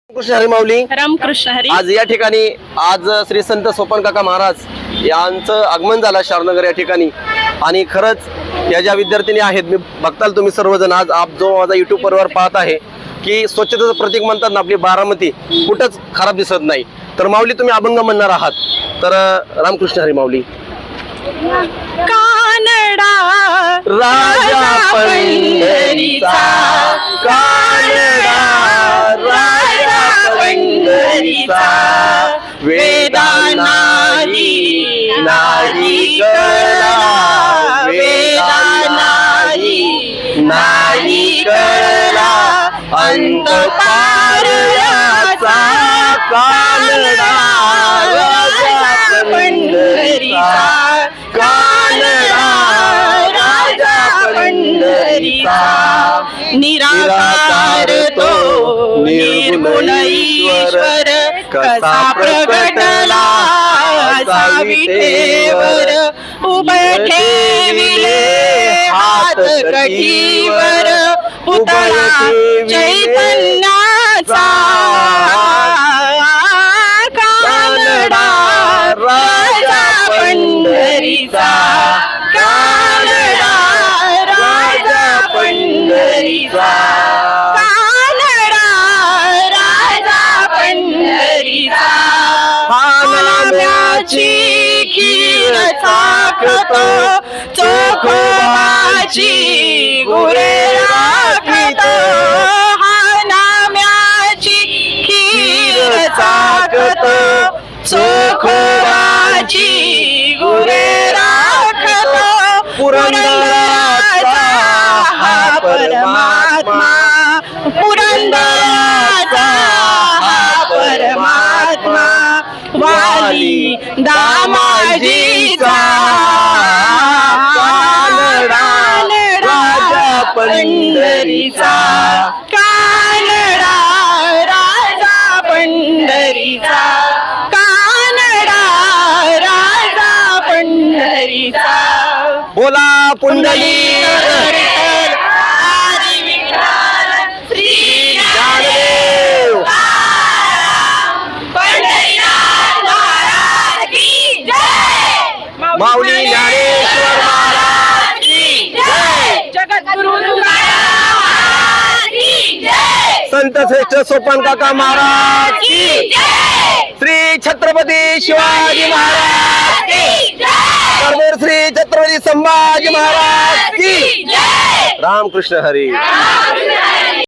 कृष्ण हरी माऊली. रामकृष्ण हरी. आज या ठिकाणी आज श्री संत सोपान काका महाराज यांचं आगमन झालं शारनगर या ठिकाणी. आणि खरंच या ज्या विद्यार्थिनी आहेत, मी बघताल तुम्ही सर्वजण आज जो माझा युट्यूब वर पाहत आहे की स्वच्छतेचं प्रतीक म्हणतात ना आपली बारामती, कुठंच खराब दिसत नाही. तर माऊली तुम्ही अभंग म्हणणार आहात, तर रामकृष्ण हरी माऊली. कानडा राजा पंढरीचा, कानडा राजा पंढरीचा, वेदांना नाही कळला, वेदांना नाही कळला, अंत पारयाचा कानडा राजा पंढरीचा, कानडा राजा पंढरीचा. निराकार तो निर्गुण ईश्वर कसा प्रगटला सावितेवर, उभे ठेविले हात कटीवर, पुतळा चैतन्याचा. कानडा राजा पंढरीचा, कानडा राजा पंढरीचा, कानडा राजा पंढरीचा. नाम्याची खीर चाखत चोखोबाची गुरे राखत, नाम्याची खीर चाखत चोखोबाची गुरे राखत, पुरंदराचा हा परमात्मा, पुरंदराचा हा परमात्मा, वाली दामाजीचा. कानडा राजा पंढरीचा, कानडा राजा पंढरीचा, कानडा राजा पंढरीचा. बोला पुंडली हरी विठ्ठल श्री ज्ञानदेव. पंढरीनाथ महाराज की जय. माऊली ज्ञानेश्वर महाराज की जय. जगद्गुरु तुकाराम महाराज की जय. संत श्रेष्ठ सोपान काका महाराज की जय. श्री छत्रपती शिवाजी महाराज की जय. कर्मवीर श्री छत्रपती संभाजी महाराज की जय. रामकृष्ण हरी. रामकृष्ण हरी.